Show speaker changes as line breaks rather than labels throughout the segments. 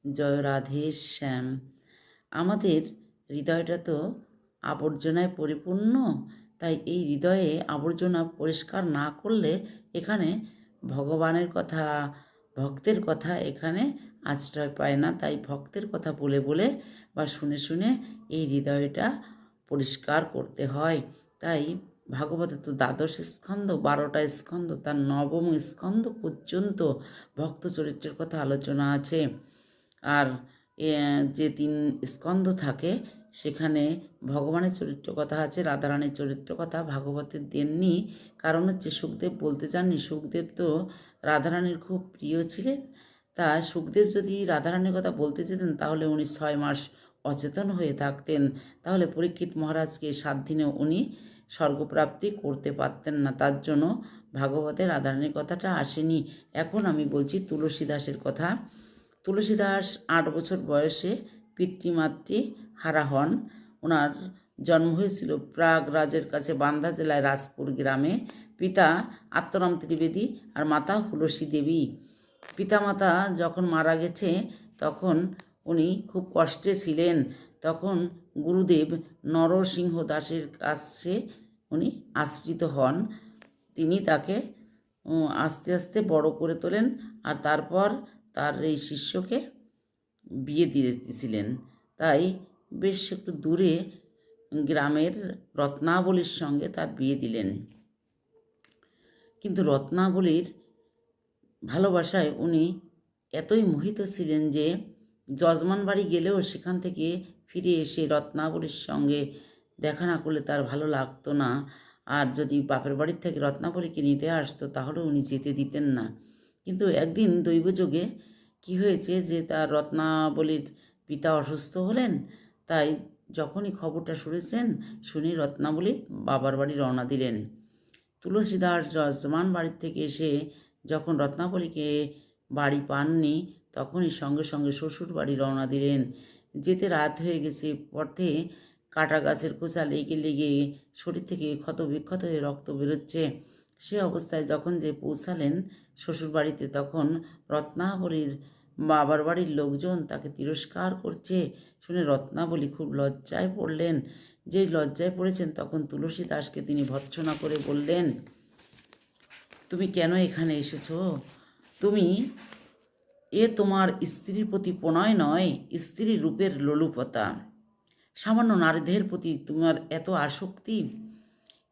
জয় রাধে শ্যাম। আমাদের হৃদয়টা তো আবর্জনায় পরিপূর্ণ, তাই এই হৃদয়ে আবর্জনা পরিষ্কার না করলে এখানে ভগবানের কথা, ভক্তের কথা এখানে আশ্রয় পায় না। তাই ভক্তের কথা বলে বলে বা শুনে শুনে এই হৃদয়টা পরিষ্কার করতে হয়। তাই ভাগবতে তো দ্বাদশ স্কন্ধ, 12টা স্কন্ধ, তার নবম স্কন্ধ পর্যন্ত ভক্ত চরিত্রের কথা আলোচনা আছে। আর যে 3 স্কন্ধ থাকে সেখানে ভগবানের চরিত্র কথা আছে, রাধারানীর চরিত্র কথা ভাগবতে দেননি। কারণ হচ্ছে সুখদেব বলতে চাননি, সুখদেব তো রাধারানীর খুব প্রিয় ছিলেন। তা সুখদেব যদি রাধারানীর কথা বলতে যেতেন তাহলে উনি 6 মাস অচেতন হয়ে থাকতেন, তাহলে পরীক্ষিত মহারাজকে 7 দিনে উনি স্বর্গপ্রাপ্তি করতে পারতেন না। তার জন্য ভাগবতে রাধারানীর কথাটা আসেনি। এখন আমি বলছি তুলসীদাসের কথা। তুলসীদাস 8 বছর বয়সে পিতৃমাতৃ হারা হন। ওনার জন্ম হয়েছিল প্রয়াগরাজের কাছে বান্দা জেলায় রাজপুর গ্রামে। পিতা আত্মারাম ত্রিবেদী আর মাতা তুলসী দেবী। পিতামাতা যখন মারা গেছে তখন উনি খুব কষ্টে ছিলেন। তখন গুরুদেব নরসিংহ দাসের কাছে উনি আশ্রিত হন। তিনি তাকে আস্তে আস্তে বড় করে তোলেন আর তারপর তার এই শিষ্যকে বিয়ে দিয়েছিলেন। তাই বেশ একটু দূরে গ্রামের রত্নাবলীর সঙ্গে তার বিয়ে দিলেন। কিন্তু রত্নাবলীর ভালোবাসায় উনি এতই মোহিত ছিলেন যে যজমান বাড়ি গেলেও সেখান থেকে ফিরে এসে রত্নাবলীর সঙ্গে দেখা না করলে তার ভালো লাগতো না। আর যদি বাপের বাড়ির থেকে রত্নাবলীকে নিতে আসতো তাহলে উনি যেতে দিতেন না। কিন্তু একদিন দৈবযোগে কি হয়েছে যে তার রত্নাবলীর পিতা অসুস্থ হলেন। তাই যখনই খবরটা শুনেছেন, শুনে রত্নাবলী বাবার বাড়ি রওনা দিলেন। তুলসীদাস যজমান বাড়ির থেকে এসে যখন রত্নাবলীকে বাড়ি পাননি তখনই সঙ্গে সঙ্গে শ্বশুর বাড়ি রওনা দিলেন। যেতে রাত হয়ে গেছে, পথে কাটা গাছের খোঁচা লেগে লেগে শরীর থেকে ক্ষত বিক্ষত হয়ে রক্ত বেরোচ্ছে। সে অবস্থায় যখন যে পৌঁছালেন শ্বশুর বাড়িতে তখন রত্নাবলীর বাবার বাড়ির লোকজন তাকে তিরস্কার করছে শুনে রত্নাবলী খুব লজ্জায় পড়লেন। যেই লজ্জায় পড়েছেন তখন তুলসীদাসকে তিনি ভর্ৎসনা করে বললেন, তুমি কেন এখানে এসেছো? তুমি তোমার স্ত্রীর প্রতি প্রণয় নয়, স্ত্রী রূপের লোলুপতা। সামান্য নারীদের প্রতি তোমার এত আসক্তি,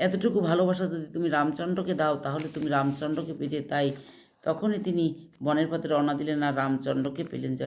এতটুকু ভালোবাসা যদি তুমি রামচন্দ্রকে দাও তাহলে তুমি রামচন্দ্রকে পেতে। তাই তখনই তিনি বনের পথে রওনা দিলেন আর রামচন্দ্রকে পেলেন।